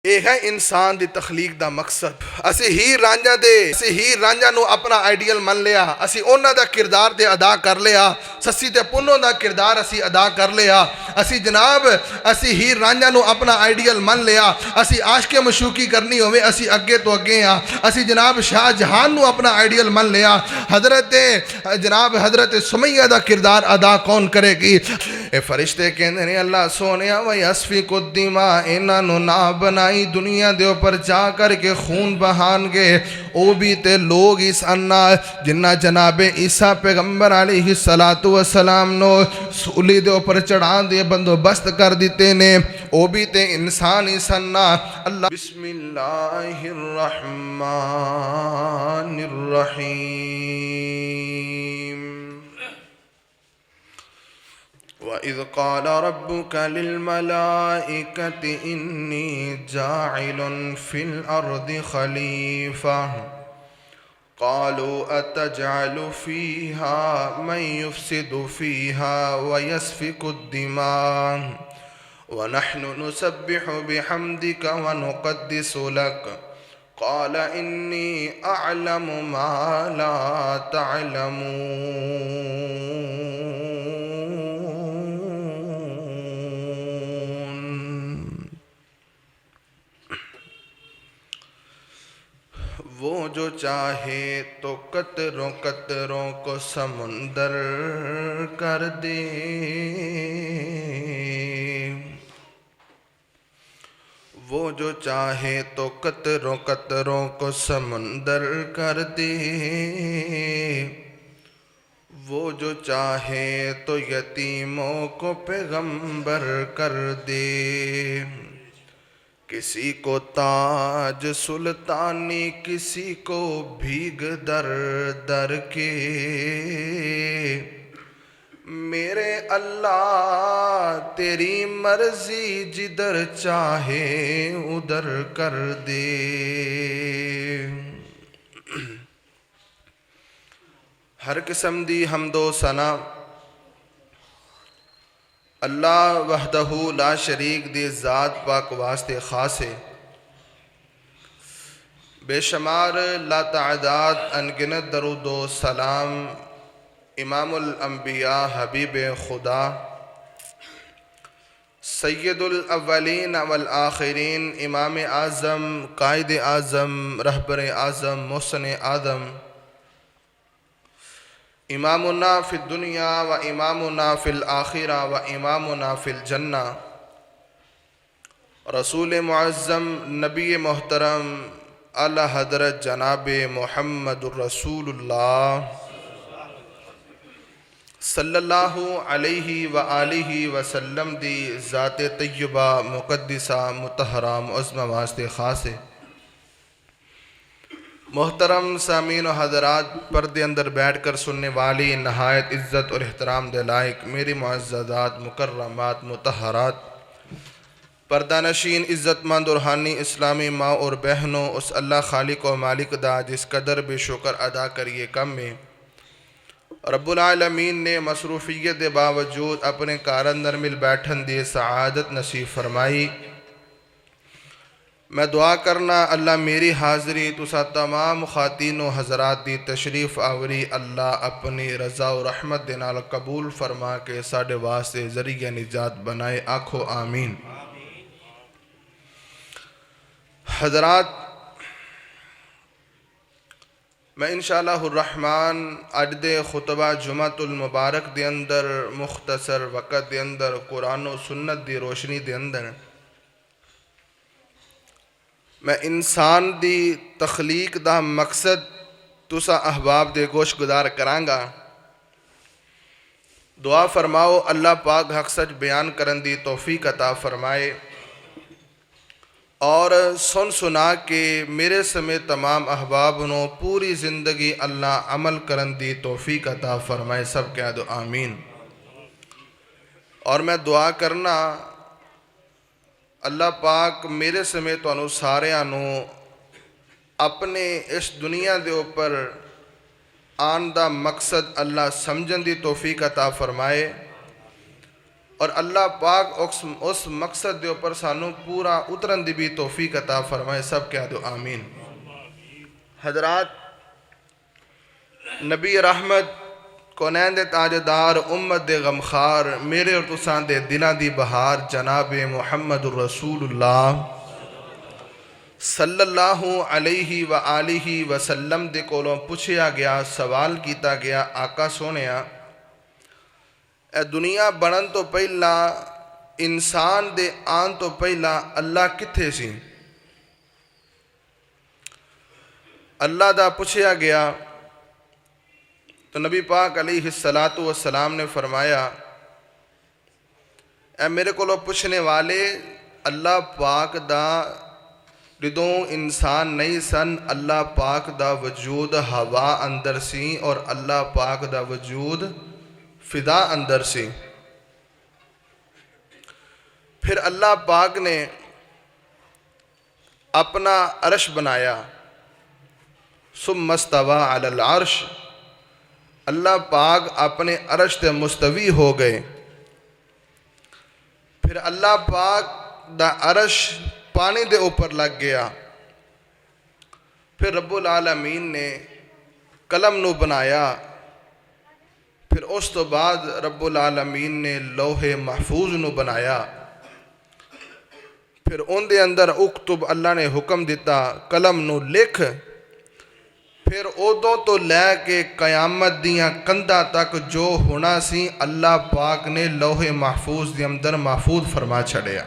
یہ ہے انسان دی تخلیق دا مقصد۔ اسی ہیر رانجھا نو اپنا آئیڈیل من لیا، اسی اونا دا کردار دے ادا کر لیا، سسی تے پنوں دا کردار اسی ادا کر لیا، اسی ہیر رانجھا نو اپنا آئیڈیل من لیا، اسی عاشق مشوقی کرنی ہوئے اسی اگے تو اگے ہاں، اسی جناب شاہ جہان نو اپنا آئیڈیل من لیا، حضرت سمیہ دا کردار ادا کون کرے گی؟ اے فرشتے کہندے نے اللہ سونیا وَيَسْفِكُ الدِّمَاءَ انہاں نو نہ بنائی دنیا دے اوپر جا کر کے خون بہان گے، او بھی تے لوگ اس انا جنہ جناب عیسیٰ پیغمبر علیہ السلام نو سولی دے اوپر چڑھان دے بندوبست کر دیتے نے، او بھی تے انسان اس انا اللہ بسم اللہ الرحمن الرحیم وَإِذْ قَالَ رَبُّكَ لِلْمَلَائِكَةِ إِنِّي جَاعِلٌ فِي الْأَرْضِ خَلِيفَةً قَالُوا أَتَجْعَلُ فِيهَا مَنْ يُفْسِدُ فِيهَا وَيَسْفِكُ الدِّمَاءَ وَنَحْنُ نُسَبِّحُ بِحَمْدِكَ وَنُقَدِّسُ لَكَ قَالَ إِنِّي أَعْلَمُ مَا لَا تَعْلَمُونَ۔ وہ جو چاہے تو قطروں قطروں کو سمندر کر دے، وہ جو چاہے تو قطروں قطروں کو سمندر کر دے، وہ جو چاہے تو یتیموں کو پیغمبر کر دے، کسی کو تاج سلطانی کسی کو بھیگ در در کے، میرے اللہ تیری مرضی جدھر چاہے ادھر کر دے۔ ہر قسم دی حمد و ثنا اللہ وحدہ لا شریک دی ذات پاک واسطے خاص ہے، بے شمار لا تعداد انگنت درود و سلام امام الانبیاء حبیب خدا سید الاولین والآخرین امام اعظم قائد اعظم رہبر اعظم محسن آدم امامنا فی الدنیا و امامنا فی الآخرہ و امامنا فی الجنہ رسول معظم نبی محترم اعلی حضرت جناب محمد الرسول اللہ صلی اللہ علیہ وآلہ وسلم دی ذات طیبہ مقدسہ مطہرہ معظمہ واسطے خاص ہے۔ محترم سامعین و حضرات، پردے اندر بیٹھ کر سننے والی نہایت عزت اور احترام دے لائق میری معززات مکرمات مطہرات پردہ نشین عزت مند اور روحانی اسلامی ماں اور بہنوں، اس اللہ خالق و مالک دا جس قدر بے شکر ادا کریے کم میں رب العالمین نے مصروفیت دے باوجود اپنے کار اندر مل بیٹھن دی سعادت نصیب فرمائی۔ میں دعا کرنا اللہ میری حاضری تسا تمام خواتین و حضرات دی تشریف آوری اللہ اپنی رضا و رحمت دے نال قبول فرما کے ساڈے واسطے ذریعہ نجات بنائے، آکھو آمین۔ حضرات، میں انشاءاللہ الرحمن اج دے خطبہ جمعۃ المبارک دے اندر مختصر وقت دے اندر قرآن و سنت دی روشنی دے اندر میں انسان دی تخلیق دا مقصد تسا احباب دے گوش گدار کرانگا۔ دعا فرماؤ اللہ پاک حق سچ بیان کرن دی توفیق عطا فرمائے، اور سن سنا کے میرے سمیت تمام احباب نو پوری زندگی اللہ عمل کرن دی توفیق عطا فرمائے، سب کہہ دو آمین۔ اور میں دعا کرنا اللہ پاک میرے سمیت انو سارے انو اپنے اس دنیا دے اوپر آن دا مقصد اللہ سمجھن دی توفیق عطا فرمائے، اور اللہ پاک اس مقصد دے اوپر سانو پورا اترن دی بھی توفیق عطا فرمائے. سب کہہ دو آمین. حضرات، نبی رحمت، کونین دے تاجدار، امت دے غمخار، میرے اور تساں دے دلاں دی بہار جناب محمد الرسول اللہ صلی اللہ علیہ وآلہ وسلم دے کولوں پوچھیا گیا، سوال کیتا گیا، آقا سونیا اے دنیا بنن تو پہلا، انسان دے آن تو پہلا اللہ کتھے سی؟ اللہ دا پوچھیا گیا تو نبی پاک علیہ السلام نے فرمایا، اے میرے کو پوچھنے والے، اللہ پاک دا جدوں انسان نہیں سن، اللہ پاک دا وجود ہوا اندر سی اور اللہ پاک دا وجود فضا اندر سی. پھر اللہ پاک نے اپنا عرش بنایا، ثم استوى علی العرش، اللہ پاک اپنے عرش تے مستوی ہو گئے. پھر اللہ پاک دا عرش پانی دے اوپر لگ گیا. پھر رب العالمین نے قلم نو بنایا. پھر اس تو بعد رب العالمین نے لوح محفوظ نو بنایا. پھر ان دے اندر اکتب، اللہ نے حکم دیتا قلم نو لکھ. پھر ادوں تو لے کے قیامت دیاں کندھاں تک جو ہونا سی اللہ پاک نے لوح محفوظ دے اندر محفوظ فرما چھڑیا.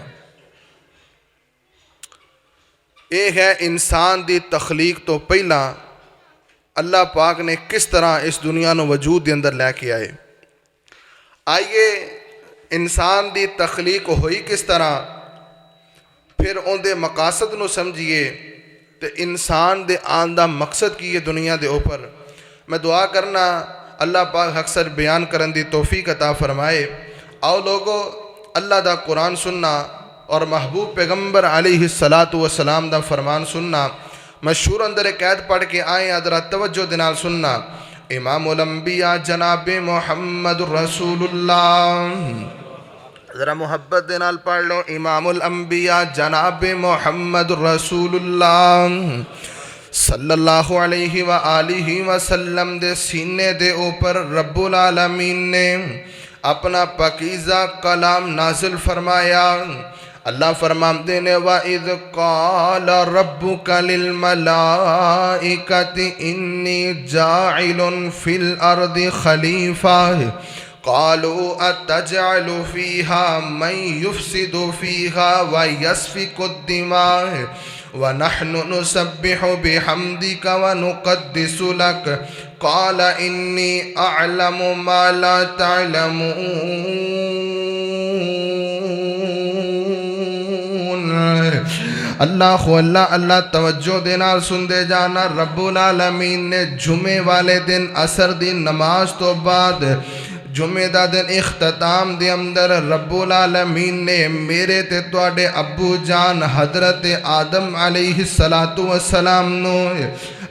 اے ہے انسان دی تخلیق تو پہلا اللہ پاک نے کس طرح اس دنیا نو وجود دے اندر لے کے آئے. آئیے انسان دی تخلیق ہوئی کس طرح، پھر ان دے مقاصد نو سمجھیے تے انسان دے آن دا مقصد کی یہ دنیا دے اوپر. میں دعا کرنا اللہ پاک اکثر بیان کرن دی توفیق عطا فرمائے. آؤ لوگو اللہ دا قرآن سننا اور محبوب پیغمبر علیہ السلام دا فرمان سننا. مشہور اندر ایک عید پڑھ کے آئیں، حضرات توجہ دنال سننا. امام الانبیاء جناب محمد رسول اللہ، ذرا محبت دے نال پڑھ لو، امام الانبیاء جناب محمد رسول اللہ صلی اللہ علیہ وآلہ وسلم دے سینے دے اوپر رب العالمین نے اپنا پاکیزہ کلام نازل فرمایا. اللہ فرماتے نے وَإِذْ قَالَ رَبُّكَ لِلْمَلَائِكَةِ إِنِّي جَاعِلٌ فِي الْأَرْضِ خَلِيفَةً قَالُوا أَتَجْعَلُ فِيهَا مَن يُفْسِدُ فِيهَا وَيَسْفِكُ الدِّمَاءَ وَنَحْنُ نُسَبِّحُ بِحَمْدِكَ وَنُقَدِّسُ لَكَ قَالَ إِنِّي أَعْلَمُ مَا لَا تَعْلَمُونَ. اللہ توجہ دینا سن دے جانا. رب العالمین نے جمعے والے دن عصر دی نماز تو بعد جمعے دا دن اختتام دے اندر رب العالمین نے میرے تے تواڈے ابو جان حضرت آدم علیہ السلام نو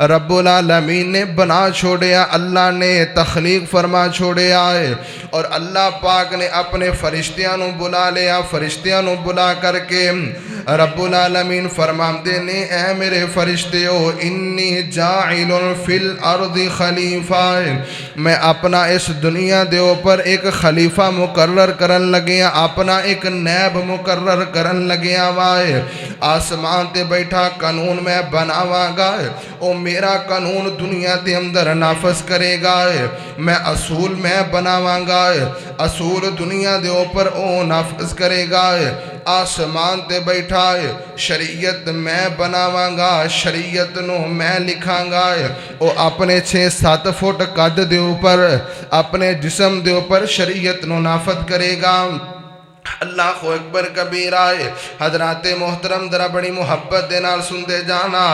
رب العالمین نے بنا چھوڑیا، اللہ نے تخلیق فرما چھوڑیا ہے. اور اللہ پاک نے اپنے فرشتیاں نو بلا لیا. فرشتیاں نو بلا کر کے رب العالمین فرماندے نے اے میرے فرشتیو انی جاعل فی الارض خلیفہ، میں اپنا اس دنیا دے اوپر ایک خلیفہ مقرر کرن لگیا، اپنا ایک نیب مقرر کرن لگیا وائے. آسمان تے بیٹھا قانون میں بناواں گا، او میرا قانون دنیا دے اندر نافذ کرے گا. میں اصول میں بناواں گا، اصول دنیا دے اوپر او نافذ کرے گا. آسمان تے بیٹھا شریعت میں بناواں گا، شریعت نو میں لکھاں گا. او اپنے 6-7 فٹ قد دے اوپر اپنے جسم دے اوپر شریعت نو نافذ کرے گا. اللہ اکبر کبیرہ. حضرات محترم ذرا بڑی محبت دے نال سن دے جانا.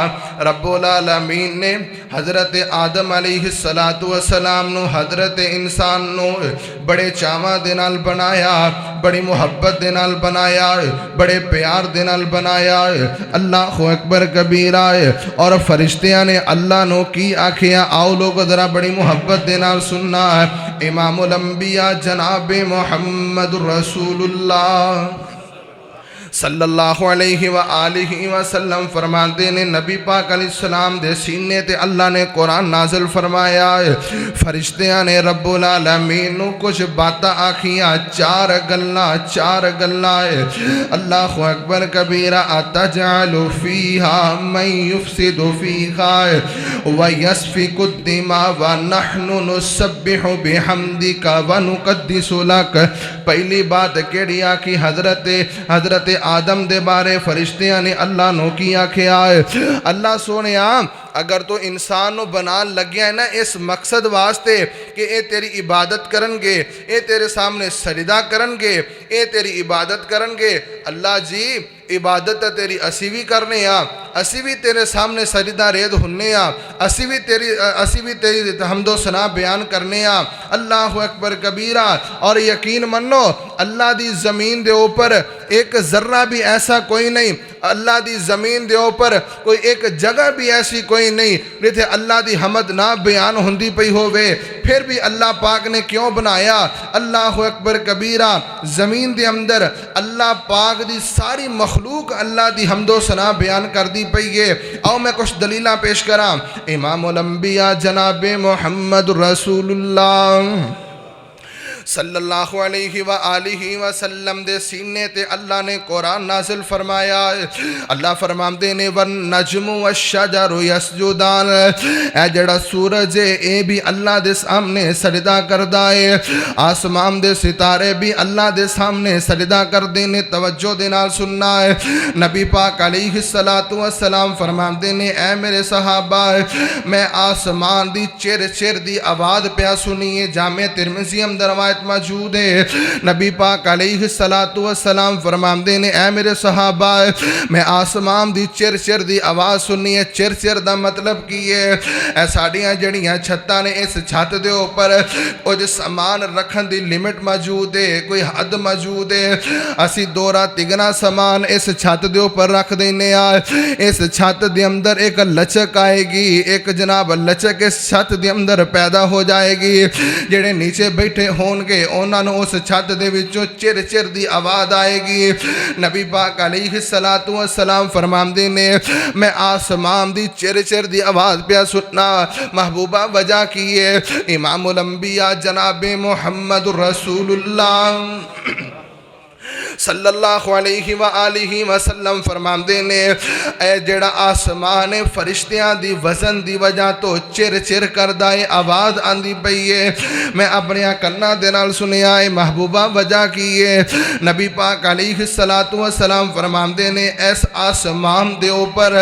رب العالمین نے حضرت آدم علیہ السلام نو حضرت انسان نو بڑے چاواں دے نال بنایا، بڑی محبت دے نال بنایا، بڑے پیار دے نال بنایا. اللہ اکبر کبیرہ. اور فرشتیاں نے اللہ نو کی آکھیا، آؤ لوگ ذرا بڑی محبت دے نال سننا. امام الانبیاء جناب محمد رسول اللہ صلی اللہ علیہ وآلہ وسلم فرماتے نے نبی پاک علیہ السلام دے سینے تے اللہ نے قرآن نازل فرمایا ہے فرشتیاں نے رب العالمین نو کچھ باتاں آکھیاں چار گلاں ہے اللہ اکبر کبیرہ اتجعل فیہا من یفسد فیہا ویسفک الدماء ونحن نسبح بحمدک ونقدس لک پہلی بات کیڑی آکھی حضرت آدم دے بارے فرشتیاں نے اللہ نو کیا کھیا ہے اللہ سونیا اگر تو انسان نو بنا لگیا ہے نا اس مقصد واسطے کہ اے تیری عبادت کرن گے اے تیرے سامنے سجدہ کرن گے اے تیری عبادت کرن گے اللہ جی عبادت تیری اسی بھی کرنے اسی بھی تیرے سامنے سجدہ رید ہننے اسی بھی تیری حمد و ثنا بیان کرنے اللہ اکبر کبیرہ اور یقین منو اللہ دی زمین دے اوپر ایک ذرہ بھی ایسا کوئی نہیں اللہ دی زمین دے اوپر کوئی ایک جگہ بھی ایسی کوئی نہیں جتھے اللہ دی حمد نہ بیان ہوندی پئی ہووے پھر بھی اللہ پاک نے کیوں بنایا اللہ اکبر کبیرہ زمین دے اندر اللہ پاک دی ساری مخلوق اللہ دی حمد و ثنا بیان کر دی پئی ہے آؤ میں کچھ دلیلاں پیش کراں امام الانبیاء جناب محمد رسول اللہ صلی اللہ علیہ وآلہ وسلم دے سینے تے اللہ نے قرآن نازل فرمایا اللہ فرماندے نے والنجم والشجر یسجدان اے جڑا سورج ہے اے بھی اللہ دے سامنے سجدہ کردہ ہے آسمان دے ستارے بھی اللہ دے سامنے سجدہ کردے نے توجہ دے نال سننا ہے نبی پاک علیہ السلام فرماندے نے اے میرے صحابہ میں آسمان دی چیر دی آواز پیا سنیے جامع ترمذی اندر روایت موجود ہے نبی پاک علیہ السلام فرماندے نے اے میرے صحابہ میں آسمان دی چر دی آواز سنی ہے چر دا مطلب کی ہے اے ساڑیاں جڑیاں چھتاں نے اس چھت دے اوپر او جس سامان رکھن دی لیمٹ موجود ہے کوئی حد موجود ہے اسی دورہ تگنا سامان اس چھت دے اوپر رکھ دینے اس چھت دے اندر ایک لچک آئے گی ایک جناب لچک اس چھت دے اندر پیدا ہو جائے گی جڑے نیچے بیٹھے ہون گے انہاں نو اس چھت دے وچوں چر دی آواز آئے گی نبی پاک علیہ السلام فرماندے نے میں آسمان دی چر دی آواز پیا سننا محبوبہ وجہ کی ہے امام الانبیاء جناب محمد رسول اللہ صلی اللہ علیہ وآلہ وسلم فرماندے نے اے جڑا آسمان فرشتیاں دی وزن دی وجہ تو چر کردہ آواز آندی پئی ہے میں اپنے کنا دے نال سنیا ہے محبوبہ وجہ کی ہے نبی پاک علیہ السلام فرماندے نے اس آسمان دے اوپر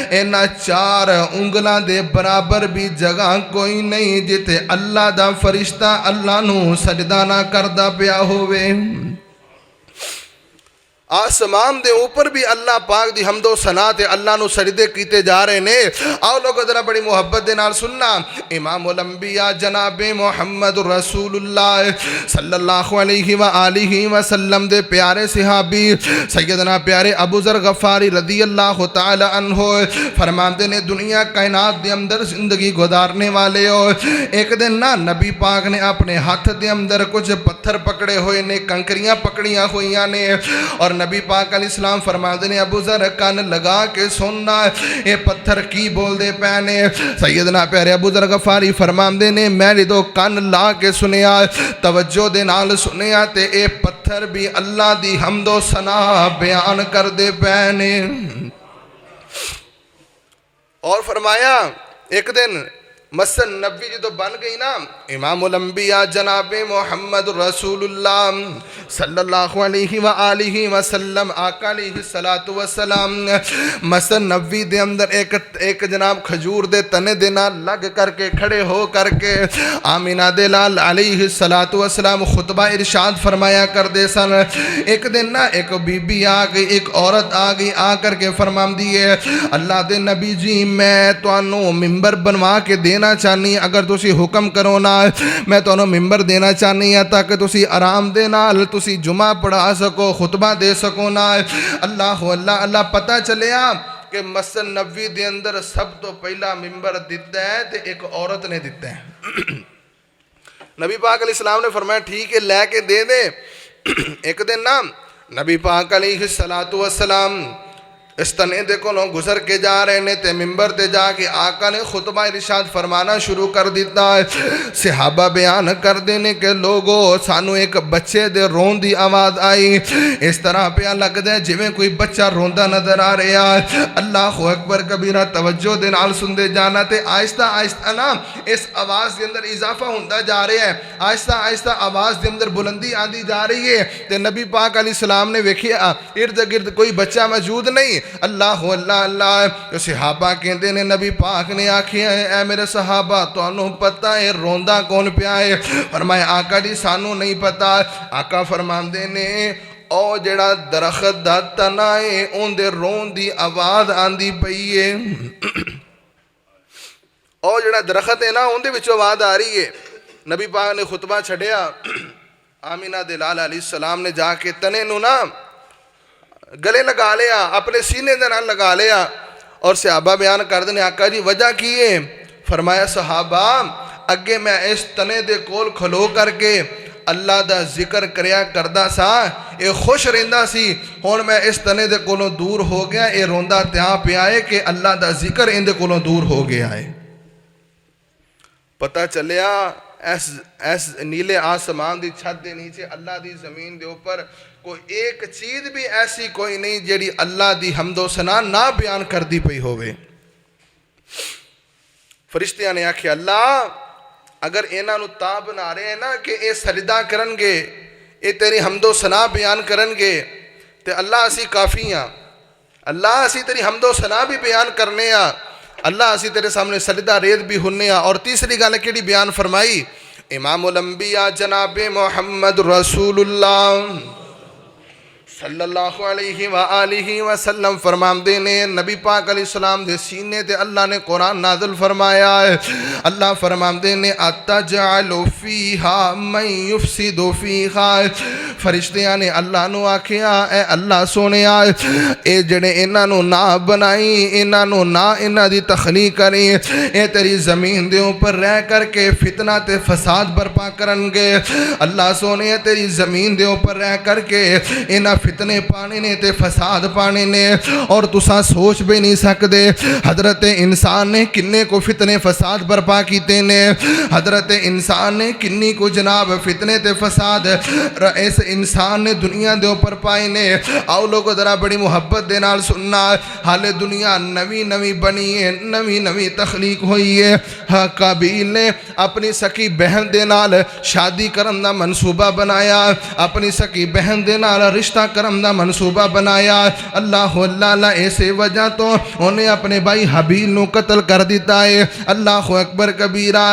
اینا 4 انگلاں دے برابر بھی جگہ کوئی نہیں جتے اللہ دا فرشتہ اللہ نو سجدہ نہ کردہ پیا ہوئے آسمان دے اوپر بھی اللہ پاک دی حمد و ثنا تے اللہ نو سجدے کیتے جا رہے نے آؤ لوگ ذرا بڑی محبت دے نال سننا امام الانبیاء جناب محمد رسول اللہ صلی اللہ علیہ وآلہ وسلم دے پیارے صحابی سیدنا پیارے ابو ذر غفاری رضی اللہ تعالی عنہ فرماندے نے دنیا کائنات دے اندر زندگی گزارنے والے ہو ایک دن نا نبی پاک نے اپنے ہاتھ دے اندر کچھ پتھر پکڑے ہوئے نے کنکریاں پکڑیاں ہوئیاں نے اور نبی پاک علیہ السلام فرماندے نے ابو ذر کان لگا کے سننا اے پتھر کی بول دے پینے سیدنا پیارے ابو ذر غفاری فرماندے نے میں نے تو کان لا کے سنیا توجہ دے نال سنیا تے اے پتھر بھی اللہ دی حمد و ثنا بیان کر دے پینے اور فرمایا ایک دن مسجد نبوی جدو بن گئی نا امام الانبیاء جناب محمد رسول اللہ صلی اللہ علیہ وآلہ وسلم آقا علیہ السلام مسجد نبوی دے اندر ایک جناب کھجور دے تنے دینا لگ کر کے کھڑے ہو کر کے آمینہ دلال علیہ السلام خطبہ ارشاد فرمایا کر دے سن ایک دن نا ایک بی بی آگئی ایک عورت آگئی آ کر کے فرمان دیئے اللہ دے نبی جی میں تو انو ممبر بنوا کے دینا چاہنی اگر تسی حکم کرو نا میں تو انہوں ممبر دینا چاہنی ہے تاکہ تسی آرام دینا تسی جمعہ پڑھا سکو خطبہ دے سکو نا اللہ پتہ چلیا کہ مسجد نبوی دے اندر سب تو پہلا ممبر دیتا ہے تے ایک عورت نے دیتا ہے نبی پاک علیہ السلام نے فرمایا ٹھیک ہے لے کے دے دے۔ ایک دن نا نبی پاک علیہ السلام اس تنے دے کو گزر کے جا رہے نے تے ممبر تے جا کے آقا نے خطبہ ارشاد فرمانا شروع کر دیتا ہے۔ صحابہ بیان کر دینے کہ لوگو سانو ایک بچے دے رون دی آواز آئی، اس طرح پہ لگ دے جویں کوئی بچہ روندہ نظر آ رہا ہے۔ اللہ اکبر کبیرہ، توجہ دے نال سن دے جانا تے آہستہ آہستہ نا اس آواز دے اندر اضافہ ہوندہ جا رہے ہیں، آہستہ آہستہ آواز دے اندر بلندی آندی جا رہی ہے تے نبی پاک علیہ السلام نے ویکھیا ارد گرد کوئی بچہ موجود نہیں۔ اللہ اللہ اللہ، صحابہ کہندے نے نبی پاک نے آکھیا ہے اے میرے صحابہ تو انہوں پتہ ہے روندہ کون پیا ہے؟ فرمایا آقا جی سانو نہیں پتا۔ آقا فرماندے نے او جڑا درخت دا تنا ہے اون دے رون دی آواز آندی پئی ہے، او جڑا درخت ہے نا اون دے وچوں آواز آ رہی ہے۔ نبی پاک نے خطبہ چھڑیا، آمینہ دے لال علیہ السلام نے جا کے تنے نو نا گلے لگا لیا، اپنے سینے دے نال لگا لیا، اور صحابہ بیان کر دینے آقا جی وجہ کی ہے؟ فرمایا صحابہ اگے میں اس تنے دے کول کھلو کر کے اللہ دا ذکر کریا کردہ سا، اے خوش رہندہ سی، ہون میں اس تنے دے کولوں دور ہو گیا، اے روندہ تیاں پہ آئے کہ اللہ دا ذکر ان دے کولوں دور ہو گیا ہے۔ پتہ چلیا ایس نیلے آسمان دی چھت دے نیچے اللہ دی زمین دے اوپر کوئی ایک چیز بھی ایسی کوئی نہیں جیڑی اللہ دی حمد و ثنا نہ بیان کر دی پئی ہوئے۔ فرشتیاں نے آکھیا اللہ اگر اینا نو تا بنا رہے ہیں نا کہ اے سجدہ کرن گے، اے تیری حمد و ثنا بیان کرن گے تے اللہ اسی کافی ہیں، اللہ اسی تیری حمد و ثنا بھی بیان کرنے ہیں، اللہ اسی تیرے سامنے سجدہ ریت بھی ہونے ہیں۔ اور تیسری گالے کیڑی بیان فرمائی؟ امام الانبیاء جناب محمد رسول اللہ صلی اللہ علیہ وآلہ وسلم فرماندے نے نبی پاک علیہ السلام دے سینے تے اللہ نے قرآن نازل فرمایا ہے۔ اللہ فرماندے نے اتجعل فیہا من یفسد فیہا، فرشتیاں نے اللہ نو آکھیا اے اللہ سونیا اے جڑے انہاں نو نہ بنائی، انہاں نو نہ انہاں دی تخلیق کریں، اے تیری زمین دے اوپر رہ کر کے فتنہ تے فساد برپا کرن گے۔ اللہ سونیا تیری زمین دے اوپر رہ کر کے انہاں فتنے پانے نے تے فساد پانے نے، اور تساں سوچ بھی نہیں سکتے حضرت انسان نے کنے کو فتنے فساد برپا کیتے نے، حضرت انسان نے کنی کو جناب فتنے تے فساد اس انسان نے دنیا دے اوپر پائے نے۔ آؤ لوگو ذرا بڑی محبت دے نال سننا، حال دنیا نوی نوی بنی ہے، نوی نوی تخلیق ہوئی ہے۔ قابیل نے اپنی سکی بہن دے نال شادی کرن دا منصوبہ بنایا، اپنی سکی بہن دے نال رشتہ کرم دا منصوبہ بنایا، اللہ اللہ ایسے وجہ تو انہیں اپنے بھائی حبیل نو قتل کر دیتا ہے۔ اللہ اکبر کبیرہ،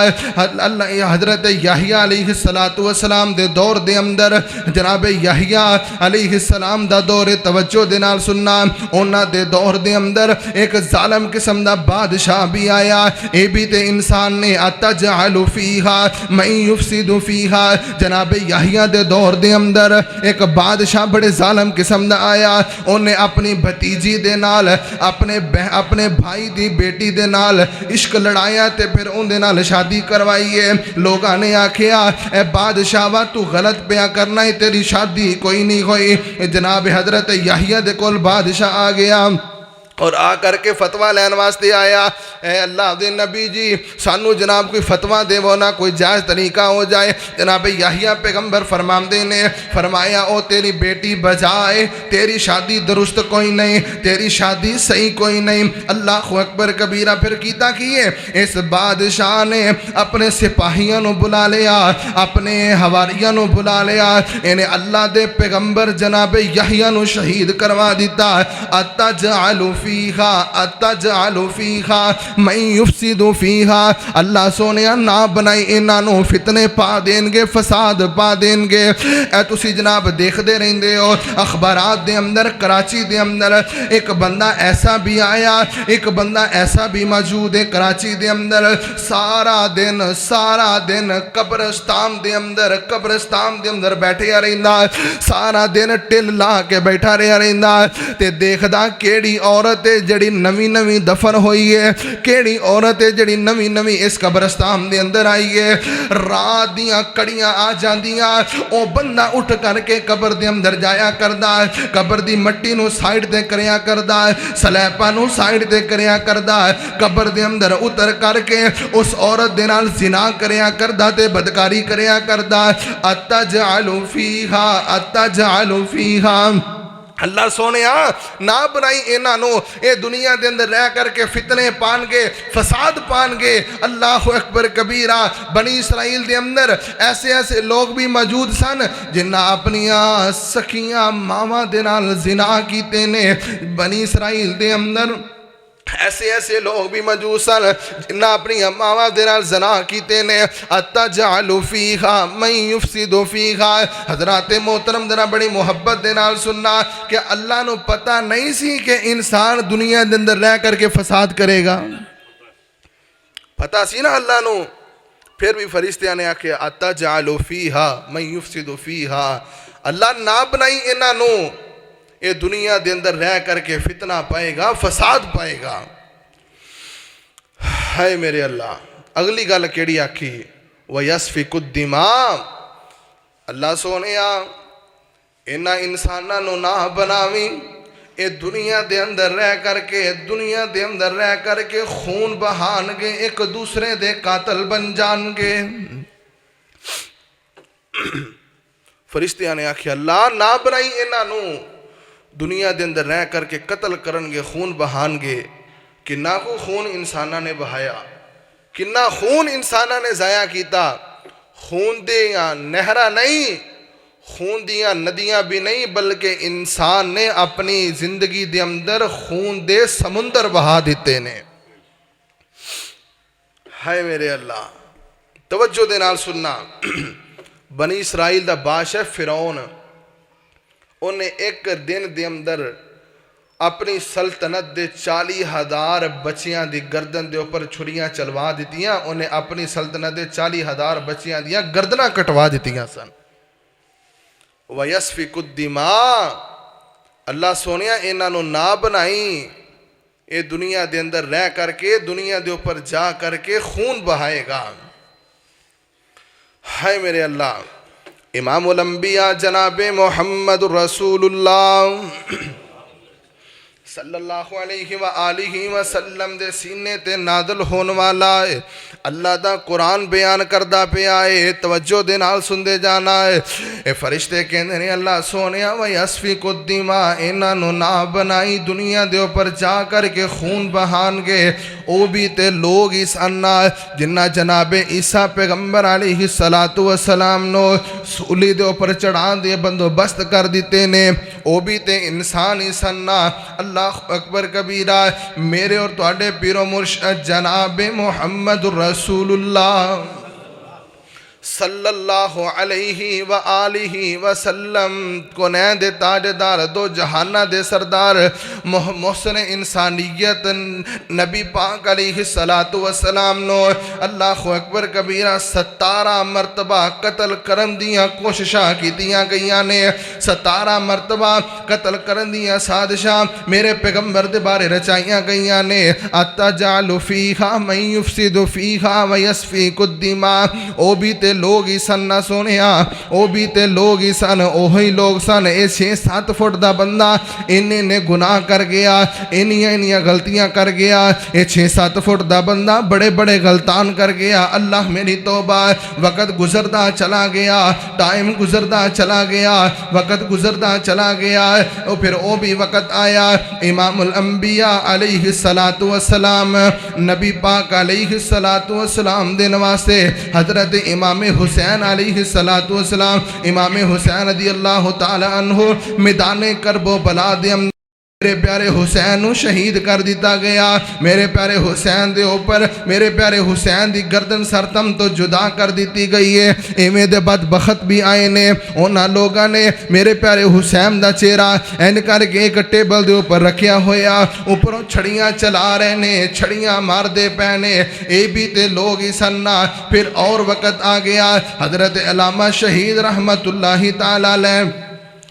حضرت یحییٰ علیہ السلام دے دور دے اندر جناب یحییٰ علیہ السلام دا دور توجہ دے نال سننا، انہاں دے دور دے اندر ایک ظالم قسم دا بادشاہ بھی آیا، اے بھی تے انسان نے اتجعل فیہا من یفسد فیہا، جناب یحییٰ دے دور دے اندر ایک بادشاہ بڑے ظالم قسم دا آیا، انہیں اپنی بھتیجی دے نال اپنے بھائی دی بیٹی دے نال عشق لڑایا تے پھر ان دے نال شادی کروائیے۔ لوگاں نے آکھیا اے بادشاہ تو غلط پیا کرنا ہے، تیری شادی کوئی نہیں ہوئی۔ جناب حضرت یحییٰ دے کول بادشاہ آ گیا اور آ کر کے فتوہ لین واسطے آیا، اے اللہ دے نبی جی سانو جناب کوئی فتوہ دے وہ نہ کوئی جائز طریقہ ہو جائے۔ جناب یحییٰ پیغمبر فرماندے نے فرمایا او تیری بیٹی بجائے، تیری شادی درست کوئی نہیں، تیری شادی صحیح کوئی نہیں۔ اللہ اکبر کبیرہ، پھر کیتا کیے اس بادشاہ نے اپنے سپاہیوں نو بلا لیا، اپنے حواریوں نو بلا لیا، انہیں اللہ دے پیغمبر جناب یحییٰ نو شہید کروا دیتا۔ اتجعل اتجعل فیہا من یفسد فیہا، اللہ سونیا نہ بنائی انہاں نو فتنے پا دیں گے، فساد پا دیں گے۔ اے تسی جناب دیکھ دے رہن دے ہو اخبارات دے اندر، کراچی دے اندر ایک بندہ ایسا بھی آیا، ایک بندہ ایسا بھی موجود ہے کراچی دے اندر، سارا دن قبرستان دے اندر بیٹھے رہندا، سارا دن ٹل لا کے بیٹھا رہندا تے دیکھدا کیڑی عورت عورت ہے جڑی نوی نوی دفن ہوئی ہے، کیڑی عورت ہے جڑی نوی نوی اس قبرستان دے اندر آئی ہے، رات دیاں کڑیاں آ جاندیاں، او بندہ اٹھ کر کے قبر دے اندر جایا کردا ہے، قبر دی مٹی نو سائیڈ تے کریا کردا ہے، سلیپا نو سائیڈ تے کریا کردا ہے، قبر دے اندر اتر کر کے اس عورت دے نال زنا کریا کردا تے بدکاری کریا کردا، اتجعل فیہا اتجعل فیہا، اللہ سونیا نہ بنائی انہاں نو، اے دنیا دے اندر رہ کر کے فتنے پان گے، فساد پان گے۔ اللہ اکبر کبیرہ۔ بنی اسرائیل دے اندر ایسے ایسے لوگ بھی موجود سن جنہاں اپنیاں سکیاں ماواں دے نال زنا کیتے نے۔ بنی اسرائیل دے اندر ایسے ایسے لوگ بھی موجود سن جنہاں اپنی ماواں دے نال زنا کیتے نے۔ اتجعل فیہا من یفسد فیہا۔ حضرات محترم ذرا بڑی محبت دے نال سننا کہ اللہ نو پتہ نہیں سی کہ انسان دنیا دے اندر رہ کر کے فساد کرے گا، پتہ سی نا اللہ نو، پھر بھی فرشتیاں نے آکھیا اتجعل فیہا من یفسد فیہا، اللہ نہ بنائی انہاں نو، یہ دنیا دے اندر رہ کر کے فتنہ پائے گا، فساد پائے گا۔ ہائے میرے اللہ، اگلی گل کیڑی آکھی وَيَسْفِكُ الدِّمَاءَ، اللہ سونیا انہاں انساناں نو نہ بناویں، اے دنیا دے اندر رہ کر کے، دنیا دے اندر رہ کر کے خون بہان گے، ایک دوسرے دے قاتل بن جان گے۔ فرشتیاں نے آکھی اللہ نہ بنائی انہاں نو، دنیا دے اندر رہ کر کے قتل کرن گے، خون بہان گے۔ کنا کو خون انسانہ نے بہایا، کنا خون انسانہ نے ضائع کیتا، خون دیاں نہرہ نہیں، خون دیاں ندیاں بھی نہیں، بلکہ انسان نے اپنی زندگی دے اندر خون دے سمندر بہا دیتے نے۔ ہائے میرے اللہ، توجہ دے نال سننا، بنی اسرائیل دا بادشاہ فرعون، انہیں ایک دن دے اندر اپنی سلطنت دے 40,000 بچیاں دی گردن دے اوپر چھریاں چلوا دیتیاں، انہیں اپنی سلطنت دے 40,000 بچیاں دیاں گردناں کٹوا دیتیاں سن۔ وَيَسْفِكُ الدِّمَاءَ، اللہ سونیا انہاں نو نہ بنائیں، اے دنیا دے اندر رہ کر کے، دنیا دے اوپر جا کر کے خون بہائے گا۔ ہائے میرے اللہ، امام الانبیاء جناب محمد رسول اللہ صلی اللہ علیہ وآلہ وسلم دے سینے تے نازل ہون والا ہے، اللہ دا قرآن بیان کردہ پہ آئے، توجہ دے نال سندے جانا ہے۔ اے فرشتے کہندے نے اللہ سونیا وَيَسْفِكُ الدِّمَاءَ، انہاں نو نہ بنائی دنیا دے اوپر جا کر کے خون بہان گے، او بھی تے لوگ اس انا جنہ جناب عیسیٰ پیغمبر علیہ السلام نو سولی دے اوپر چڑھان دے بندوبست کر دیتے نے، او بھی تے انسان اس انا۔ اللہ اکبر کبیرہ۔ میرے اور تواڈے پیر و مرشد جناب محمد رسول اللہ صلی اللہ علیہ وآلہ وسلم کو نیند تاجدار دو جہانہ دے سردار محسن انسانیت نبی پاک علیہ السلام نو اللہ اکبر کبیرہ 17 مرتبہ قتل کرن دیاں کوششاں کی دیاں گئیاں نے، 17 مرتبہ قتل کرن دیاں سازشاں میرے پیغمبر دے بارے رچائیاں گئیاں نے۔ اتجعل فیہا من یفسد فیہا ویسفک الدماء، او بھی تے لوگ ہی سن نہ سونیا، او بھی تے لوگ ہی سن، اوہی لوگ سن۔ اے 6-7 فٹ دا بندہ انہیں نے گناہ کر گیا، انہیں غلطیاں کر گیا، اے 6-7 فٹ دا بندہ بڑے بڑے غلطان کر گیا۔ اللہ میری توبہ، وقت گزردا چلا گیا، ٹائم گزردا چلا گیا، وقت گزردا چلا گیا، اور پھر او بھی وقت آیا امام الانبیاء علیہ السلام نبی پاک علیہ السلام دے نواسے حضرت امام حسین علیہ السلام، امام حسین رضی اللہ تعالی عنہ میدان کرب و بلا دے میرے پیارے حسین نو شہید کر دیتا گیا۔ میرے پیارے حسین دے اوپر میرے پیارے حسین دی گردن سرتم تو جدا کر دیتی گئی ہے۔ ایویں دے بدبخت بھی آئے نے، انہاں لوگاں نے میرے پیارے حسین دا چہرہ این کر کے ایک ٹیبل دے اوپر رکھیا ہویا، اوپروں چھڑیاں چلا رہے نے، چھڑیاں مار دے پینے، اے بھی تے لوگ ہی سننا۔ پھر اور وقت آ گیا، حضرت علامہ شہید رحمت اللہ تعالی علیہ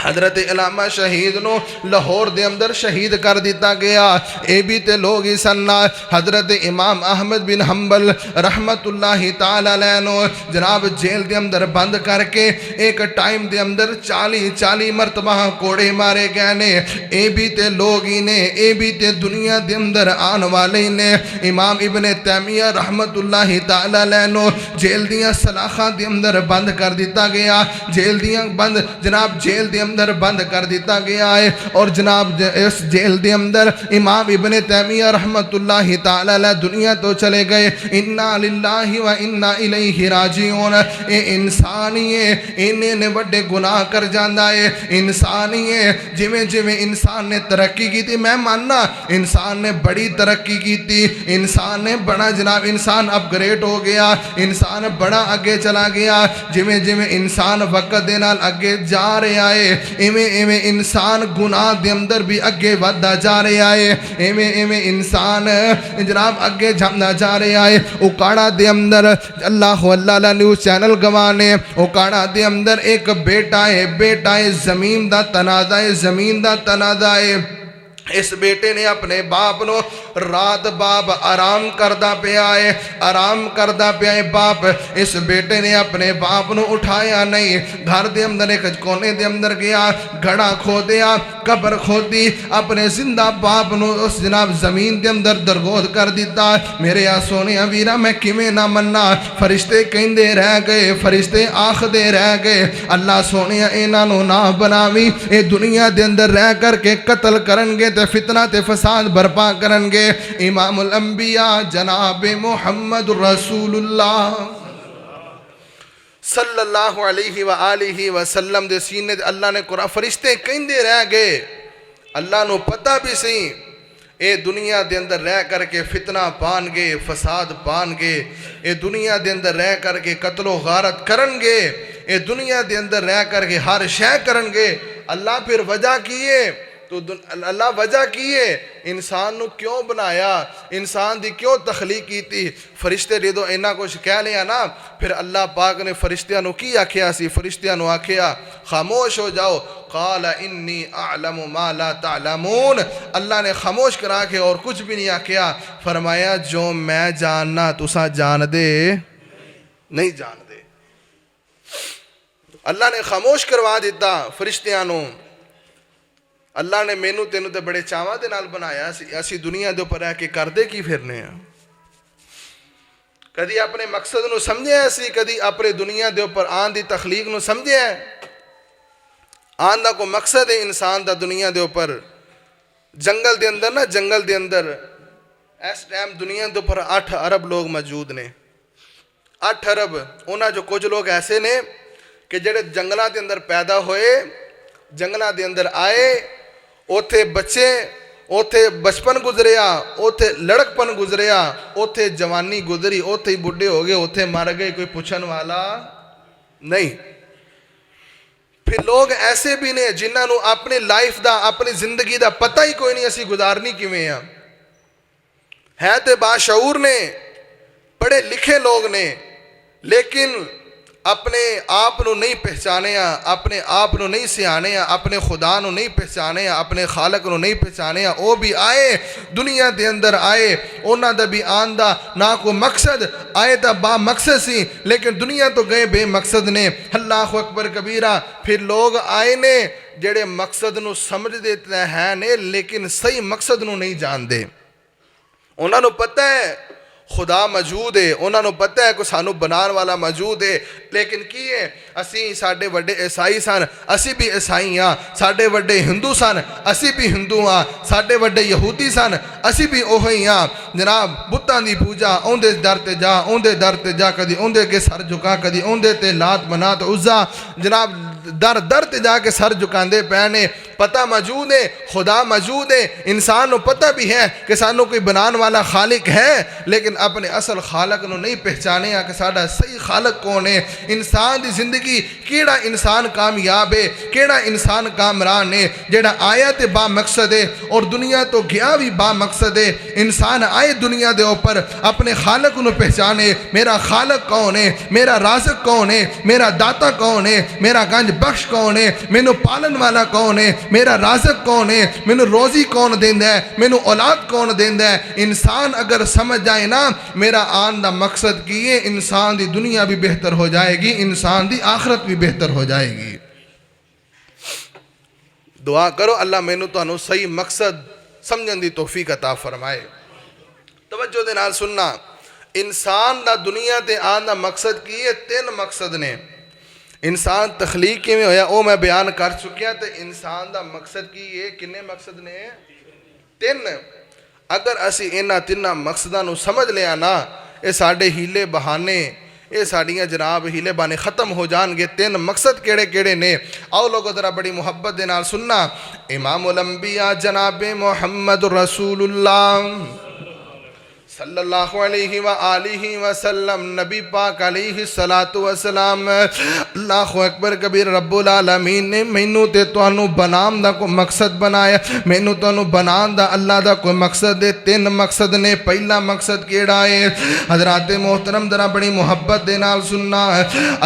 حضرت علامہ شہید نو لاہور دے اندر شہید کر دیتا گیا. اے بھی تے لوگ ہی سننا. حضرت امام احمد بن حنبل رحمت اللہ تعالی علیہ نو جناب جیل دے اندر بند کر کے ایک ٹائم دے اندر 40 مرتبہ کوڑے مارے گئے نے. اے بھی تے لوگ ہی نے, اے بھی تے دنیا دے اندر آن والے نے. امام ابن تیمیہ رحمت اللہ تعالی علیہ نو جیل دیاں سلاخاں دے اندر بند کر دیتا گیا. جیل دیاں بند جناب جیل دے اندر بند کر دیتا گیا ہے. اور جناب اس جیل دے اندر امام ابن تیمیہ رحمت اللہ تعالی علیہ دنیا تو چلے گئے. انا للہ و انا الیہ راجعون. اے انسانی ہے, انہیں نے بڑے گناہ کر جاندہ ہے. انسانی ہے جویں جویں انسان نے ترقی کی تھی, میں ماننا انسان نے بڑی ترقی کی تھی, انسان نے بڑا جناب انسان اپ گریڈ ہو گیا, انسان بڑا اگے چلا گیا. جویں جویں انسان وقت دے نال اگے جا رہا ہے ایویں ایویں انسان گناہ دے اندر بھی اگے ودھدا جا رہا ہے. ایویں ایویں انسان جناب اگے جانا جا رہا ہے. اکاڑا دے اندر اللہ اللہ نیوز چینل گوانے اکاڑا دے اندر ایک بیٹا ہے زمین دا تنازع ہے, زمین دا تنازع ہے. اس بیٹے نے اپنے باپ نو رات باپ آرام کردہ پیا ہے, آرام کردہ پیا ہے باپ. اس بیٹے نے اپنے باپ نو اٹھایا نہیں. گھر دے اندر ایک کونے دے اندر گیا, گھڑا کھو دیا, قبر کھو دی, اپنے زندہ باپ نو اس جناب زمین دے اندر درگود کر دیتا. میرے سونے ویرا میں کیویں نہ مننا. فرشتے کہندے رہ گئے, فرشتے آخدے رہ گئے اللہ سونے انہاں نو نہ بناوی, اے دنیا دے اندر رہ کر کے قتل کرن گے تے فتنہ تے فساد برپا کرن گے. امام الانبیاء جناب محمد رسول اللہ صلی اللہ علیہ وآلہ وسلم دے سینے دے اللہ نے قرآن فرشتے کہندے رہ گئے. اللہ نو پتہ بھی سی اے دنیا دے اندر رہ کر کے فتنہ پان گے, فساد پان گے, اے دنیا دے اندر رہ کر کے قتل و غارت کرن گے, اے دنیا دے اندر رہ کر کے ہر شے کرن گے. اللہ پھر وجہ کیے تو اللہ وجہ کیے انسان نو کیوں بنایا, انسان دی کیوں تخلیق کی تھی. فرشتے جدو اینا کچھ کہہ لیا نا, پھر اللہ پاک نے فرشتیاں نو کی آکھیا سی, فرشتیاں نو آکھیا خاموش ہو جاؤ. قال انی اعلم ما لا تعلمون. اللہ نے خاموش کرا کے اور کچھ بھی نہیں آکھیا, فرمایا جو میں جاننا تسا جان دے نہیں جان دے. اللہ نے خاموش کروا دیتا فرشتیاں نو. اللہ نے مینو تینوں تے بڑے چاواں دے نال بنایا, اسی دنیا دے اوپر رہ کے کردے کی پھرنے ہیں. کدی اپنے مقصد نو سمجھے اسی, کدی اپنے دنیا دے اوپر آن دی تخلیق نو سمجھے ہے. آن دا کو مقصد ہے انسان دا دنیا دے اوپر. جنگل دے اندر نا, جنگل دے اندر اس ٹائم دنیا دے اوپر 8 ارب لوگ موجود نے. 8 ارب انہاں جو کچھ لوگ ایسے نے کہ جڑے جنگلاں دے اندر پیدا ہوئے, جنگلاں دے اندر آئے, اوتھے بچے, اوتھے بچپن گزریا, اوتھے لڑک پن گزریا, اوتھے جوانی گزری, اوتھے بڈھے ہو گئے, اوتھے مر گئے, کوئی پوچھن والا نہیں. پھر لوگ ایسے بھی نے جنہاں نو اپنے لائف دا, اپنی زندگی دا پتہ ہی کوئی نہیں اسی گزارنی کیویں ہے تے باشعور نے, پڑھے لکھے لوگ نے, لیکن اپنے آپ نو نہیں پہچانے, اپنے آپ نو نہیں سیانے, اپنے خدا نو نہیں پہچانے, اپنے خالق نو نہیں پہچانے. او بھی آئے دنیا دے اندر آئے, اونا دا بھی آن دا نہ کو مقصد, آئے دا با مقصد سی لیکن دنیا تو گئے بے مقصد نے. اللہ اکبر کبیرہ. پھر لوگ آئے نے جڑے مقصد نو سمجھ دیتے ہیں نے لیکن صحیح مقصد نو نہیں جان دے. اونا نو پتہ ہے خدا موجود ہے, انہوں نے پتہ ہے کہ سانو بنان والا موجود ہے, لیکن کی ہے اسی ساڑھے وڈے عیسائی سن, اسی بھی عیسائی ہاں. ساڑھے وڈے ہندو سن, اسی بھی ہندو ہاں. ساڑھے وڈے یہودی سن, اسی بھی اوہی ہاں. جناب بتاں دی پوجا, اوندے در تے جا, اوندے در تے جا, کدی اوندے کے سر جھکا, کدی اوندے تے لات منات عزا, جناب در تے جا کے سر جھکاندے پہنے. پتہ موجود ہے, خدا موجود ہے, انسان نو پتہ بھی ہے کہ سانو کوئی بنان والا خالق ہے, لیکن اپنے اصل خالق نو نہیں پہچانے کہ ساڑھا صحیح خالق کون ہے. انسان دی زندگی کیڑا انسان کامیاب ہے, کیڑا انسان کامران ہے جیڑا آیا تے با مقصد ہے اور دنیا تو گیا بھی با مقصد ہے. انسان آئے دنیا دے اوپر اپنے خالق نو پہچانے, میرا خالق کون ہے, میرا رازق کون ہے, میرا داتا کون ہے, میرا گنج بخش کون ہے، مینوں پالن والا کون ہے، میرا رازق کون ہے، مینوں روزی کون دیندا ہے، مینوں اولاد کون دیندا ہے۔ انسان اگر سمجھ جائے نا میرا آن دا مقصد کی ہے، انسان دی دنیا بھی بہتر ہو جائے گی، انسان دی آخرت بھی بہتر ہو جائے گی۔ دعا کرو اللہ مینوں تانوں صحیح مقصد سمجھن دی توفیق عطا فرمائے۔ توجہ دے نال سننا، انسان دا دنیا تے آن دا مقصد کی ہے، 3 مقصد نے۔ انسان تخلیق کی میں ہویا او میں بیان کر چکیا، تے انسان دا مقصد کی ہے، کنے مقصد نے 3۔ اگر اسی انہاں 3 مقصداں نو سمجھ لیا نا، اے ساڈے ہیلے بہانے، اے ساڑیاں جناب ہیلے بانے ختم ہو جان گے۔ 3 مقصد کیڑے کیڑے نے، آؤ لوگوں ذرا بڑی محبت دے نال سننا۔ امام الانبیاء جناب محمد رسول اللہ صلی اللہ علیہ وآلہ وسلم، نبی پاک علیہ السلام، اللہ اکبر کبیر، رب العالمین نے مینوں تے تانوں بنام دا کوئی مقصد بنایا، مینوں تانوں بنان دا اللہ دا کوئی مقصد ہے۔ 3 مقصد نے۔ پہلا مقصد کیڑا ہے؟ حضرات محترم ذرا بڑی محبت دے نال سننا،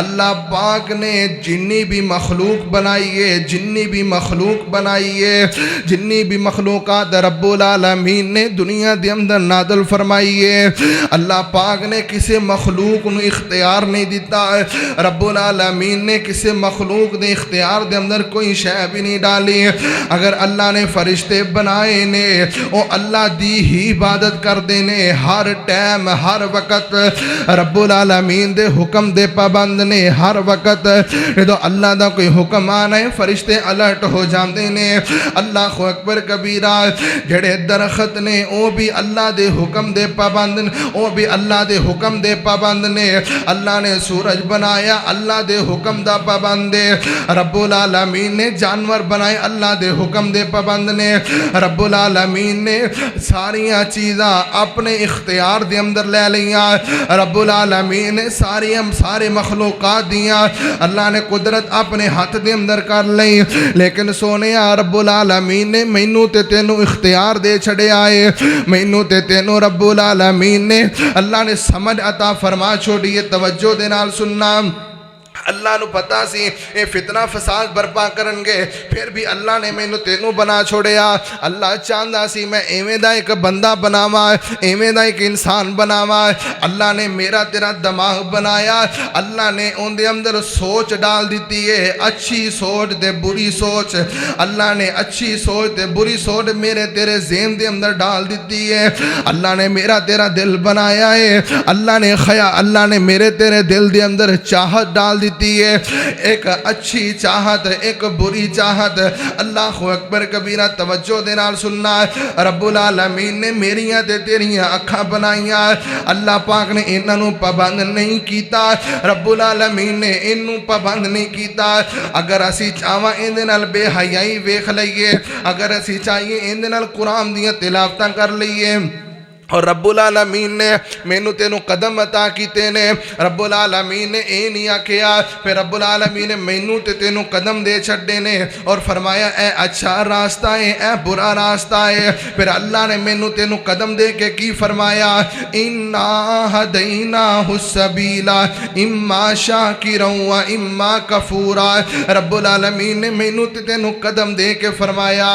اللہ پاک نے جنی بھی مخلوق بنائی ہے، جنی بھی مخلوق بنائی ہے، جنی بھی مخلوقات رب العالمین نے دنیا دے اندر نازل فرمائی ہے۔ اللہ پاک نے کسی مخلوق نو اختیار نہیں دیتا ہے، رب العالمین نے کسی مخلوق دے اختیار دے اندر کوئی شے بھی نہیں ڈالی۔ اگر اللہ نے فرشتے بنائے نے، او اللہ دی ہی عبادت کر دینے، ہر ٹائم ہر وقت رب العالمین دے حکم دے پابند نے۔ ہر وقت جدو اللہ دا کوئی حکم آنا ہے فرشتے الرٹ ہو جاندے نے۔ اللہ اکبر کبیرہ، جڑے درخت نے او بھی اللہ دے حکم دے پابند، او بھی اللہ دے حکم دے پابند نے۔ اللہ نے سورج بنایا، اللہ دے حکم دا پابند ہے۔ رب العالمین نے جانور بنائے، اللہ دے حکم دے پابند نے۔ رب العالمین نے ساریاں چیزاں اپنے اختیار دے اندر لے لیاں۔ رب العالمین نے سارے مخلوقات دیاں اللہ نے قدرت اپنے ہاتھ دے اندر کر لئی، لیکن سونے رب العالمین نے مینوں تے تینوں اختیار دے چھڑے آئے، مینوں تے تینوں رب العالمین نے اللہ نے سمجھ عطا فرما چھوڑی ہے۔ توجہ دے نال سننا، اللہ نو پتا سی اے فتنہ فساد برپا کرنگے، پھر بھی اللہ نے مینوں تینوں بنا چھوڑیا۔ اللہ چاہندا سی میں ایویں دا ایک بندہ بناواں، ایویں دا ایک انسان بناواں۔ اللہ نے میرا تیرا دماغ بنایا، اللہ نے ان دے اندر سوچ ڈال دیتی ہے، اچھی سوچ تے بری سوچ۔ اللہ نے اچھی سوچ تے بری سوچ میرے تیرے ذہن دے اندر ڈال دیتی ہے۔ اللہ نے میرا تیرا دل بنایا ہے، اللہ نے میرے تیرے دل دے اندر چاہت ڈال دیتی ہے، ایک اچھی چاہت، ایک بری چاہت۔ اللہ اکبر کبیرہ، توجہ دے نال سننا، رب العالمین نے میریاں تے تیریاں اکھاں بنائیاں، اللہ پاک نے انہاں نوں پابند نہیں کیتا، رب العالمین نے انہوں پابند نہیں کیتا۔ اگر اسی چاہواں ان دے نال بے حیائی ویکھ لئیے، اگر اسی چاہیے ان دے نال قرآن دیاں تلاوتاں کر لئیے، اور رب العالمین نے مینوں تینوں قدم عطا کیتے نے، رب العالمین نے اے نہیں آکھیا، پھر رب العالمین نے مینوں تے تینوں قدم دے چھڑے نے اور فرمایا اے اچھا راستہ ہے، اے برا راستہ ہے۔ پھر اللہ نے مینوں تینوں قدم دے کے کی فرمایا، اِنَّا هَدَيْنَاهُ السَّبِيلَ اِمَّا شَاكِرًا وَإِمَّا كَفُورًا۔ رب العالمین نے مینوں تے تینوں قدم دے کے فرمایا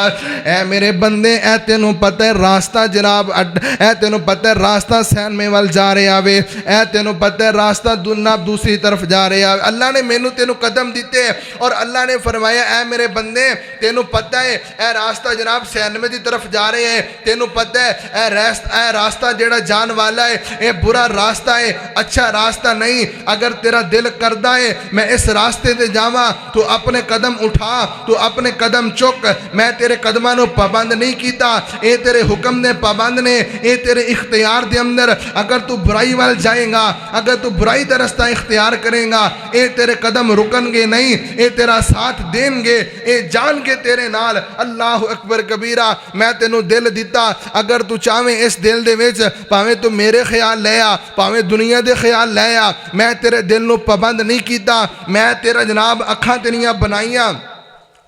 اے میرے بندے، اے تینوں پتہ ہے راستہ جناب، اے تینوں پتہ ہے راستہ سین میں وال جا رہے آوے، اے تینوں پتہ ہے راستہ جناب دوسری طرف جا رہے آوے۔ اللہ نے مینوں تینوں قدم دیتے اور اللہ نے فرمایا اے میرے بندے تینوں پتہ ہے اے راستہ جناب سین میں دی طرف جا رہے ہیں، تینوں پتہ ہے اے راستہ جیڑا جان والا ہے، اے برا راستہ ہے، اچھا راستہ نہیں۔ اگر تیرا دل کردہ ہے میں اس راستے تے جاواں تو اپنے قدم اٹھا، تو اپنے قدم چک، میں تیرے قدماں نو پابند نہیں کیتا، اے تیرے حکم نے پابند نے، اے تیرے اختیار دے اندر۔ اگر تو برائی وال جائیں گا، اگر تو برائی دا رستہ اختیار کریں گا، اے تیرے قدم رکن گے نہیں، اے تیرا ساتھ دیں گے، اے جان کے تیرے نال۔ اللہ اکبر کبیرہ، میں تینوں دل دیتا، اگر تو چاہویں اس دل دے وچ پاویں تو میرے خیال لے آ، پاویں دنیا دے خیال لے آ، میں تیرے دل نو پابند نہیں کیتا، میں تیرا جناب اکھاں تیریاں بنائیاں،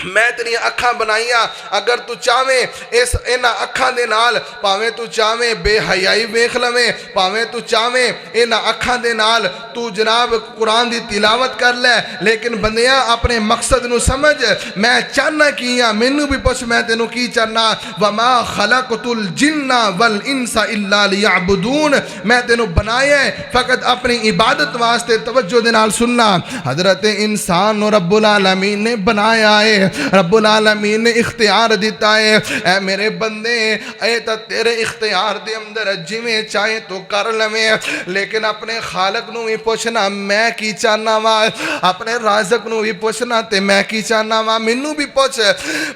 میں تیری اکھاں بنائیاں اگر تو چاہویں اس انہاں اکھاں دے نال پاویں تو چاہویں بے حیائی ویکھ لویں پاویں تو چاہویں انہاں اکھاں دے نال تو جناب قرآن دی تلاوت کر لے لیکن بندیاں اپنے مقصد نو سمجھ میں چاہنا کیاں مینوں بھی پوچھ میں تینوں کی چاہنا وما خلقت الجن والانس الا لیعبدون میں تینوں بنایا ہے فقط اپنی عبادت واسطے توجہ دے نال سننا حضرت انسان و رب العالمین نے بنایا ہے رب العالمین نے اختیار دیتا ہے اے میرے بندے اے تا تیرے اختیار دے اندر جویں چاہے تو کر لویں لیکن اپنے خالق نو بھی پوچھنا میں کی چاہنا وا اپنے رازق نو بھی پوچھنا تے میں کی چاہنا وا مینوں بھی پوچھ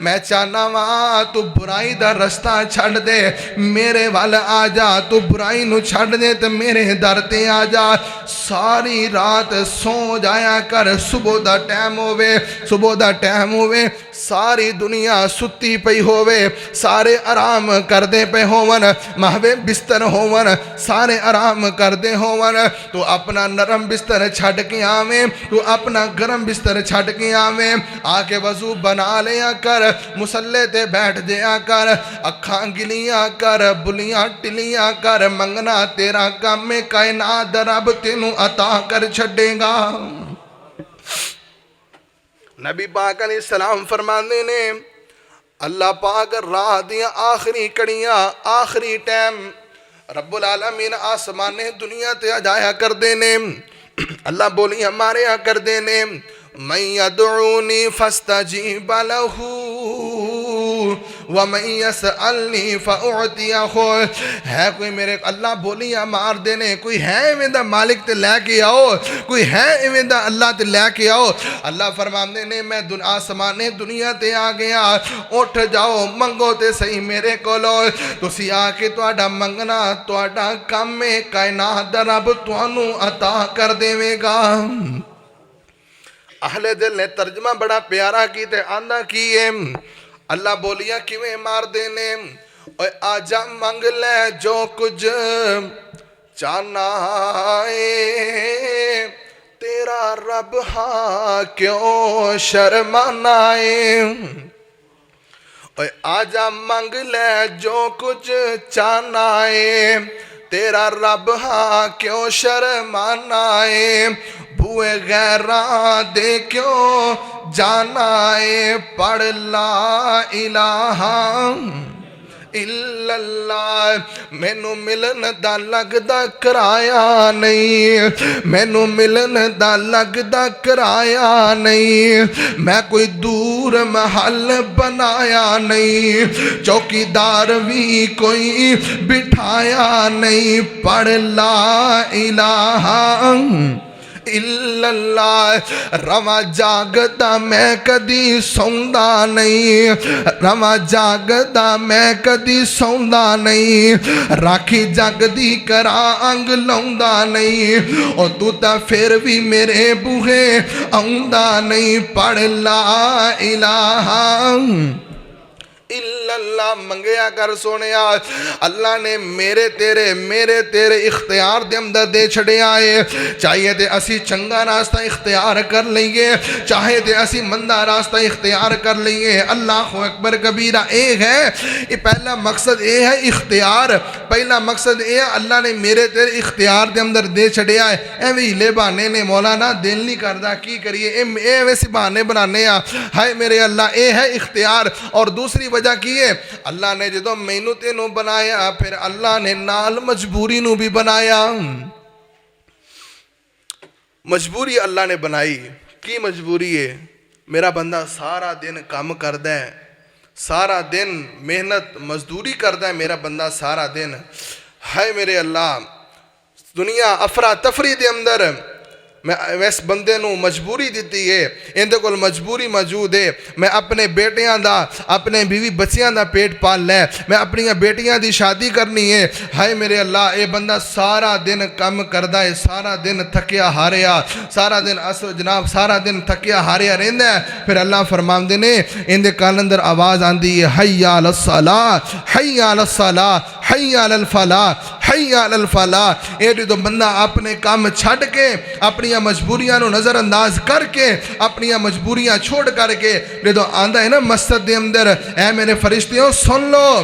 میں چاہنا وا تو برائی دا رستہ چھڑ دے میرے وال آ جا تو برائی نو چھڑ دے تے میرے در تے آ جا ساری رات سو جایا کر صبح دا ٹائم ہوئے صبح دا ٹائم ہوئے ساری دنیا ستی پئی ہوئے سارے آرام کر دے پہ ہون مہوے بستر ہون سارے آرام کر دے ہون تو اپنا نرم بستر چھڑ کے آویں تو اپنا گرم بستر چھڑ کے آویں آ کے وضو بنا لیا کر مسلح تے بیٹھ جیا کر اکھاں گلیاں کر بلیاں ٹلیاں کر منگنا تیرا کام میں کائنات رب تینوں عطا کر چھڑے گا نبی پاک علیہ السلام فرماندے نے اللہ پاک راہ دیا آخری کڑیاں آخری ٹائم رب العالمین آسمان دنیا تے آجایا کر دینے اللہ بولی ہمارے ہاں کر دینے من یدعونی فاستجیب لہو وَمَن يَسْأَلْنِي فَأُعْطِيَهُ ہے کوئی میرے اللہ بولیاں مار دینے کوئی ہے ایویں دا مالک تے لے کے آؤ کوئی ہے ایویں دا اللہ تے لے کے آؤ اللہ فرماندے نے میں آسمان دنیا تے آ گیا اٹھ جاؤ منگو تے صحیح میرے کولو تسی آ کے تہاڈا منگنا تہاڈا کام ہے کائنات دا رب تانوں عطا کر دیوے گا اہل دل نے ترجمہ بڑا پیارا کی تے آندا کی ہے اللہ بولیا کیویں مار دینے اوے آجا منگ لے جو کچھ چاہنا ہے تیرا رب ہاں کیوں شرمانا ہے اوے آجا منگ لے جو کچھ چاہنا ہے تیرا رب ہاں کیوں شرمانا ہے بوئے غیران دے کیوں جانا ہے پڑھ لا الہ الا اللہ مینوں ملن دا لگدا کرایا نہیں مینوں ملن دا لگدا کرایا نہیں میں کوئی دور محل بنایا نہیں چوکیدار بھی کوئی بٹھایا نہیں پڑھ لا الہ الا اللہ رواں جاگدا میں کدی سوندا نہیں رواں جاگدا میں کدی سوندا نہیں راکھی جگدی کرا انگ لاوندا نہیں او تو تا پھر بھی میرے بوہے آوندا نہیں پڑھ لا الہ الا اللہ منگیا کر سونیا اللہ نے میرے تیرے اختیار دے اندر دے چھڑے آئے چاہیے تے اسی چنگا راستہ اختیار کر لئیے چاہے تے اسی مندہ راستہ اختیار کر لئیے اللہ اکبر کبیرہ ایک ہے یہ پہلا مقصد اے ہے اختیار پہلا مقصد اے ہے اللہ نے میرے تیرے اختیار دے اندر دے چھڑے آئے اے وی لے بانے نے مولانا دل نہیں کردہ کی کریے اے ویسی بانے بنانے ہائے میرے اللہ اے ہے اختیار اور دوسری وجہ کیے اللہ نے جدو مینوں تینوں بنایا پھر اللہ نے نال مجبوری نو بھی بنایا مجبوری اللہ نے بنائی کی مجبوری ہے میرا بندہ سارا دن کام کردہ ہے سارا دن محنت مزدوری کردہ ہے میرا بندہ سارا دن ہے میرے اللہ دنیا افراتفری دے اندر میں اس بندے نو مجبوری دیتی ہے اندے کول مجبوری موجود ہے میں اپنے بیٹیاں دا اپنے بیوی بچیاں دا پیٹ پال لے میں اپنی بیٹیاں دی شادی کرنی ہے ہائے میرے اللہ اے بندہ سارا دن کم کردہ ہے سارا دن تھکیا ہاریا سارا دن جناب سارا دن تھکیا ہاریا رہندہ ہے پھر اللہ فرماندے نے اندے کان اندر آواز آندی ہے حی علی الصلاۃ حی علی الصلاۃ حی علی الفلاح حی علی الفلاح۔ اے جو بندہ اپنے کام چھڑ کے اپنی مجبوریاں نو نظر انداز کر کے اپنی مجبوریاں چھوڑ کر کے جو آندا ہے نا مسجد دے اندر، اے میرے فرشتیوں سن لو،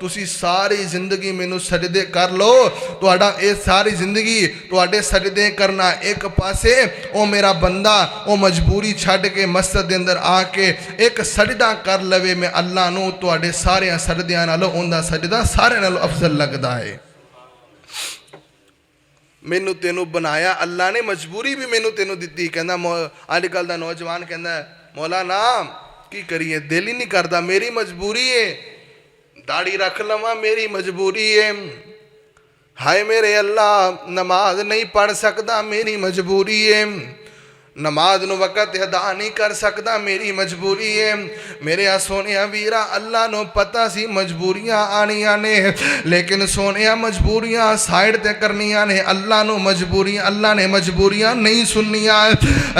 تسی ساری زندگی مینوں سجدے کر لو، تہاڈا اے ساری زندگی تہاڈے سجدے کرنا ایک پاسے، او میرا بندہ او مجبوری چھڈ کے مسجد دے اندر آ کے ایک سجدہ کر لوے، میں اللہ نو تہاڈے سارے سجدیاں نالوں اوندا سجدہ سارے نالوں افضل لگدا ہے۔ مینوں تینوں بنایا اللہ نے، مجبوری بھی مینوں تینوں دتی۔ کہندا اج کل دا نوجوان کہندا مولانا کی کریے، دل ہی نہیں کردا، میری مجبوری ہے، داڑھی رکھ لواں میری مجبوری ہے، ہائے میرے اللہ نماز نہیں پڑھ سکدا میری مجبوری ہے، نماز نو وقت ادا نہیں کر سکدا میری مجبوری ہے۔ میرے سونیا ویرا اللہ نو پتہ سی مجبوریاں آنیاں نے، لیکن سونیا مجبوریاں سائیڈ تے کرنیاں نے، اللہ نو مجبوریاں، اللہ نے مجبوریاں نہیں سننیاں،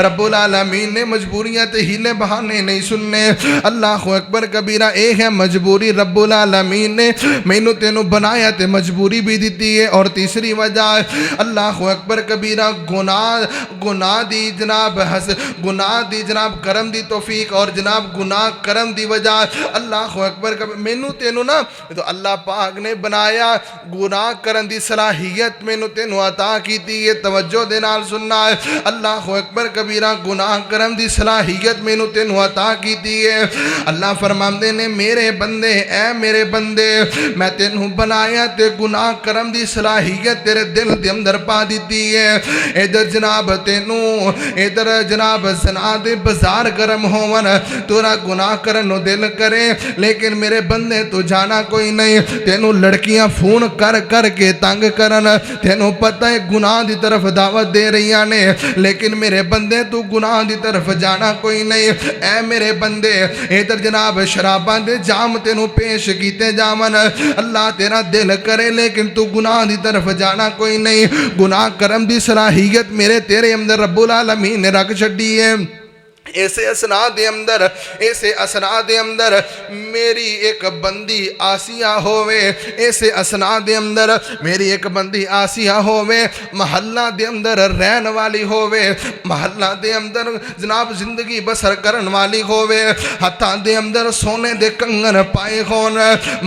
رب العالمین نے مجبوریاں تے ہیلے بہانے نہیں سننے۔ اللہ اکبر کبیرہ، اے ہے مجبوری، رب العالمین نے مینوں تینوں بنایا تے مجبوری بھی دیتی ہے۔ اور تیسری وجہ اللہ اکبر کبیرہ، گناہ دی گناہ دی جناب کرم دی توفیق، اور جناب گناہ کرم دی وجہ اللہ اکبر مینوں تینوں نا تو اللہ پاک نے بنایا، گناہ کرن دی صلاحیت مینوں تینوں عطا کیتی ہے۔ توجہ دے نال سننا ہے، اللہ اکبر کبیرہ، گناہ کرم دی صلاحیت مینوں تینوں عطا کیتی ہے۔ اللہ فرماندے نے میرے بندے، اے میرے بندے، میں تینوں بنایا تے گناہ کرم دی صلاحیت تیرے دل دے اندر پا دیتی ہے۔ ادھر جناب تینوں ادھر جناب زنا دے بازار گرم ہون، تورا گناہ کرن نو دل کرے، لیکن میرے بندے تو جانا کوئی نہیں، تینوں لڑکیاں فون کر کر کے تنگ کرن، تینوں پتہ ہے گناہ دی طرف دعوت دے رہیاں نے، لیکن میرے بندے تو گناہ دی طرف جانا کوئی نہیں۔ اے میرے بندے ادھر جناب شراباں دے جام تینوں پیش کیتے جاون، اللہ تیرا دل کرے، لیکن تو گناہ دی طرف جانا کوئی نہیں۔ گناہ کرم دی صلاحیت میرے تیرے اندر رب العالمین نے رکھ چھڈی ہے۔ ایسے اسنا دے اندر میری ایک بندی آسیہ ہووے، ایسے اسنا دے اندر میری ایک بندی آسیہ ہووے، محلہ دے اندر رہن والی ہووے، محلہ دے اندر جناب زندگی بسر کرن والی ہووے، ہتھاں دے اندر سونے دے کنگن پائے ہون،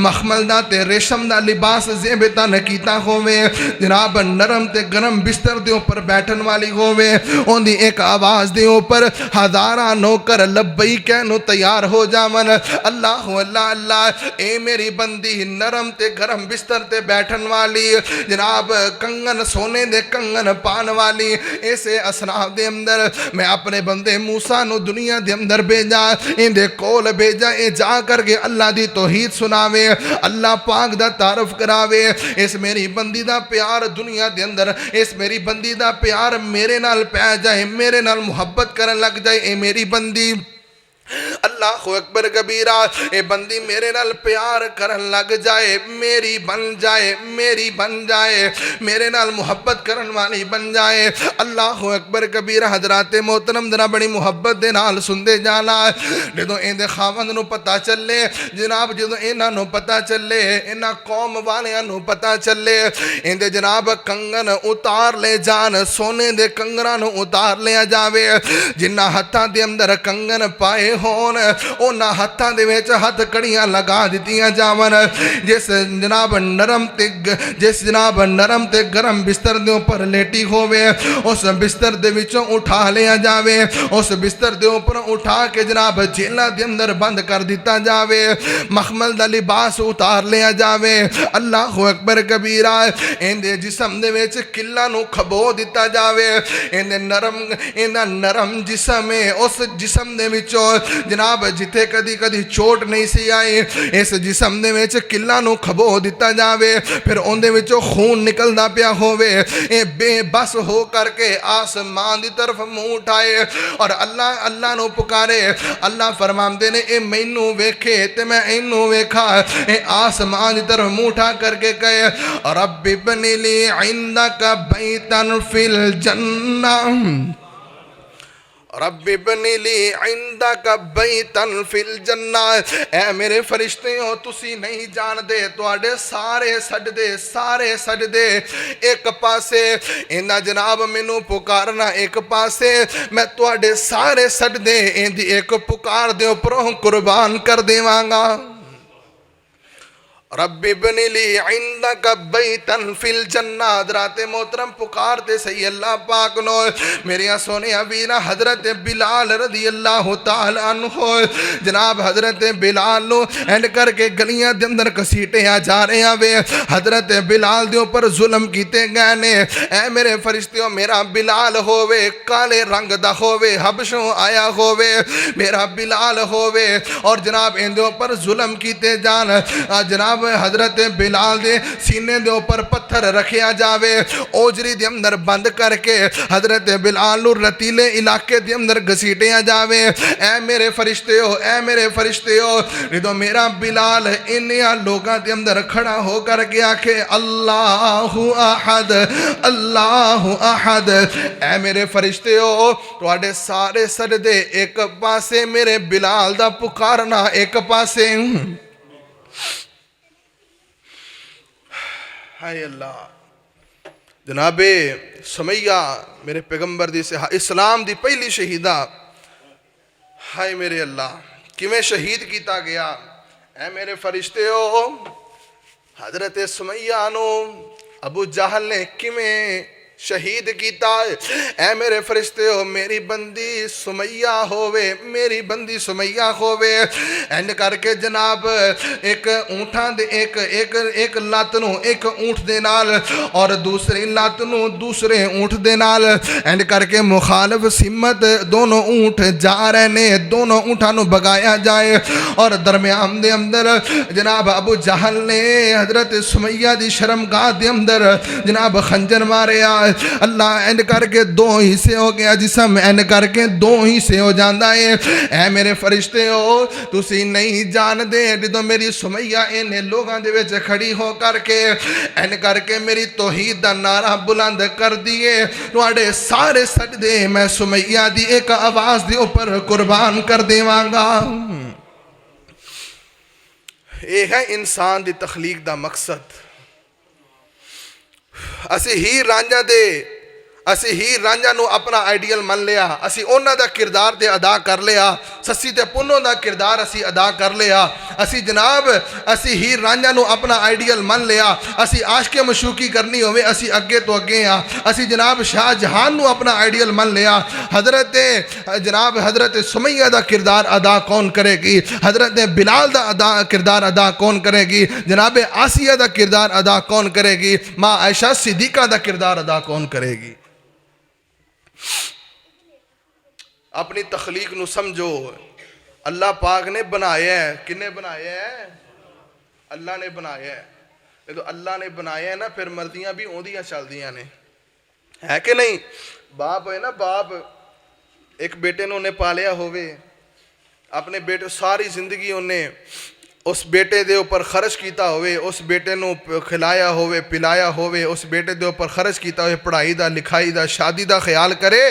مخمل دا تے ریشم دا لباس زیبتا نکیتا ہووے، جناب نرم تے گرم بستر دے اوپر بیٹھن والی ہووے، ان دی ایک آواز دے اوپر ہزارہ نوکر لبئی کہنو تیار ہو جاون۔ اللہ اللہ اللہ، اے میری بندی نرم تے گرم بستر تے بیٹھن والی، جناب کنگن سونے دے کنگن پان والی، ایسے اسنا دے اندر میں اپنے بندے موسیٰ نو دنیا دے اندر بھیجا، ان دے کول بھیجا، اے جا کر کے اللہ دی توحید سناوے، اللہ پاک دا تعارف کراوے، اس میری بندی دا پیار دنیا دے اندر، اس میری بندی دا پیار میرے نال پہ جائے، میرے نال محبت کرن لگ جائے، اے میری بندی اللہ اکبر کبیرہ، اے بندی میرے نال پیار کرن لگ جائے، میری بن جائے، میری بن جائے، میرے نال محبت کرن والی بن جائے۔ اللہ اکبر کبیرہ، حضرات محترم ذرا بڑی محبت دے نال سندے جانا، جدوں ایندے خاوند نو پتہ چلے، جناب جدوں انہاں نو پتہ چلے، انہاں قوم والیاں نو پتہ چلے، ایندے جناب کنگن اتار لے جان، سونے دے کنگراں نو اتار لیا جاوے، جنہاں ہتھاں دے اندر کنگن پائے ہون، اونا ہتھاں دے وچ ہتھ کڑیاں لگا دتیاں جاون، جس جناب نرم تے گرم بستر دے اوپر لیٹی ہووے، اس بستر دے وچوں اٹھا لیا جاوے، اس بستر دے اوپر اٹھا کے جناب جیلاں دے اندر بند کر دیتا جاوے، مخمل دا لباس اتار لیا جاوے۔ اللہ اکبر کبیرہ، ایندے جسم دے وچ کلا نو کھبو دیتا جاوے، ایندے نرم جسم ہے، اس جسم دے وچوں جناب جتے کدی کدی چوٹ نہیں سی آئی، اس جسم دے وچ کلا نو کھبو دیتا جاوے، پھر ان دے وچوں خون نکلدا پیا ہووے، اے بے بس ہو کر کے آسمان دی طرف منہ اٹھائے اور اللہ نو پکارے۔ اللہ فرماندے نے اے مینوں ویکھے تے میں اینوں ویکھا، اے آسمان دی طرف منہ اٹھا کر کے کہے رب ابن لی عندک بیتا فی الجنہ، رب ابن لی عندک بیتن فی الجنہ، اے میرے فرشتیوں تسی نہیں جان دے تواڈے سارے سجدے ایک پاسے انہاں جناب مینوں پکارنا ایک پاسے، میں تواڈے سارے سجدے اندی ایک پکار دے اوپروں قربان کر دیواں گا۔ رب ابن لی عندک بیتن فی الجنہ، حضرات محترم پکارتے صحیح اللہ پاک نو، میرے سونے ابینا حضرت بلال رضی اللہ تعالیٰ عنہ، جناب حضرت بلال نو اینڈ کر کے گلیاں دے اندر کسیٹے آ جا رہے ہیں، حضرت بلال دے اوپر ظلم کیتے گئے نے، اے میرے فرشتیوں میرا بلال ہووے کالے رنگ دا ہووے حبشوں آیا ہووے میرا بلال ہووے اور جناب ان دے اوپر ظلم کیتے جان، جناب حضرت بلال دے سینے دے اوپر پتھر رکھیا جاوے، اوجری دے اندر بند کر کے حضرت بلال نو رتیلے علاقے دے اندر گھسیٹیا جاوے، اے میرے فرشتے ہو ردو میرا بلال انہاں لوگاں دے اندر کھڑا ہو کر کے آکھے اللہ احد اللہ احد، اے میرے فرشتے ہو تواڈے سارے سجدے ایک پاسے، میرے بلال دا پکارنا ایک پاسے۔ ہائے اللہ، جناب سمیہ میرے پیغمبر دی سے اسلام دی پہلی شہیدہ، ہائے میرے اللہ کیویں شہید کیتا گیا، اے میرے فرشتے ہو حضرت سمیہ نو ابو جہل نے کیویں شہید کیتا ہے، اے میرے فرشتے ہو میری بندی سمیہ ہووے اینڈ کر کے جناب ایک اونٹاں دے ایک لات نو ایک اونٹ دے نال اور دوسری لات نو دوسرے اونٹ دے نال اینڈ کر کے مخالف سمت دونوں اونٹ جا رہے نے، دونوں اونٹاں نو بگایا جائے اور درمیان دے اندر جناب ابو جہل نے حضرت سمیہ دی شرمگاہ دے اندر جناب خنجر ماریا، اللہ اینڈ کر کے دو حصے ہو گیا جسم، اینڈ کر کے دو حصے ہو جاندہ ہے، اے میرے فرشتے ہو تسی نہیں جان دے جدو میری سمیہ انہیں لوگاں دے وچ کھڑی ہو کر کے اینڈ کر کے میری توحید دا نعرہ بلند کر دیے، تواڈے سارے سجدے میں سمیہ دی ایک آواز دے اوپر قربان کر دیواں گا۔ یہ ہے انسان دی تخلیق دا مقصد۔ اسی ہی رانجھا نو اپنا آئیڈیل من لیا، اسی اونا دا کردار دے ادا کر لیا، سسی تے پنوں دا کردار اسی ادا کر لیا، اسی ہی رانجھا نو اپنا آئیڈیل من لیا، اسی عاشق مشوقی کرنی ہوئے اسی اگے تو اگے ہاں، اسی جناب شاہ جہان نو اپنا آئیڈیل من لیا، حضرت سمیہ دا کردار ادا کون کرے گی، حضرت بلال دا کردار ادا کون کرے گی، جناب آسیہ دا کردار ادا کون کرے گی، ماں عائشہ صدیقہ دا کردار ادا کون کرے گی۔ اپنی تخلیق نو سمجھو، اللہ پاک نے بنایا ہے، کنے بنایا ہے؟ اللہ نے بنایا ہے، تو اللہ نے بنایا ہے نا پھر مرضیاں بھی اوندیاں چل دیاں نے، ہے کہ نہیں؟ باپ ہے نا، باپ ایک بیٹے نے انہیں پالیا ہوئے، اپنے بیٹے ساری زندگی انہیں اس بیٹے دے اوپر خرچ کیتا ہوئے، اس بیٹے نو کھلایا ہوئے پلایا ہوئے، اس بیٹے دے اوپر خرچ کیتا ہوئے، پڑھائی دا لکھائی دا شادی دا خیال کرے،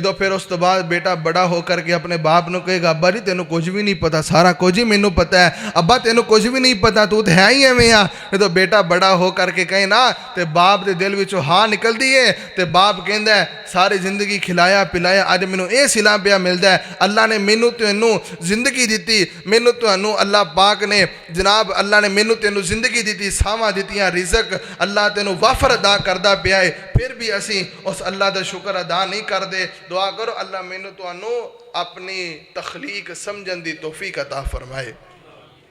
تو پھر اس تو بعد بیٹا بڑا ہو کر کے اپنے باپ نو کہے گا ابا جی تینوں کچھ بھی نہیں پتا، سارا کچھ ہی مینوں پتا ہے، ابا تینوں کچھ بھی نہیں پتا، تو ہے ہی ایویں آ، تو بیٹا بڑا ہو کر کے کہے نا تے باپ دے دل وچوں ہاں نکل دی ہے، تے باپ کہندا ہے ساری زندگی کھلایا پلایا، اج مینوں اے صلہ پیا ملدا ہے، اللہ نے مینوں تینوں زندگی دیتی، مینوں تانوں اللہ پاک نے جناب اللہ نے مینوں تینوں زندگی دیتی، ساواں دیتیاں، رزق اللہ تینوں وافر ادا کردا پیا ہے، پھر بھی اسی اس اللہ دا شکر ادا نہیں کر دے۔ دعا کرو اللہ مینوں تانوں اپنی تخلیق سمجھن دی توفیق عطا فرمائے۔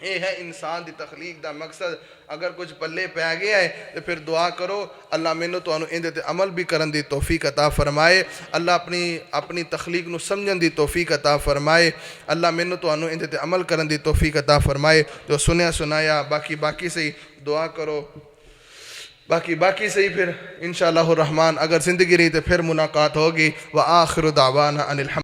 یہ ہے انسان دی تخلیق دا مقصد۔ اگر کچھ پلے پہ گیا ہے تو پھر دعا کرو اللہ مینوں تانوں اندے تے عمل بھی کرن دی توفیق عطا فرمائے، اللہ اپنی تخلیق نو سمجھن دی توفیق عطا فرمائے، اللہ مینوں تانوں اندے تے عمل کرن دی توفیق عطا فرمائے۔ جو سنیا سنایا باقی سے دعا کرو، باقی سے ہی پھر انشاءاللہ الرحمن اگر زندگی رہی تو پھر ملاقات ہوگی۔ وآخر دعوانا ان الحمد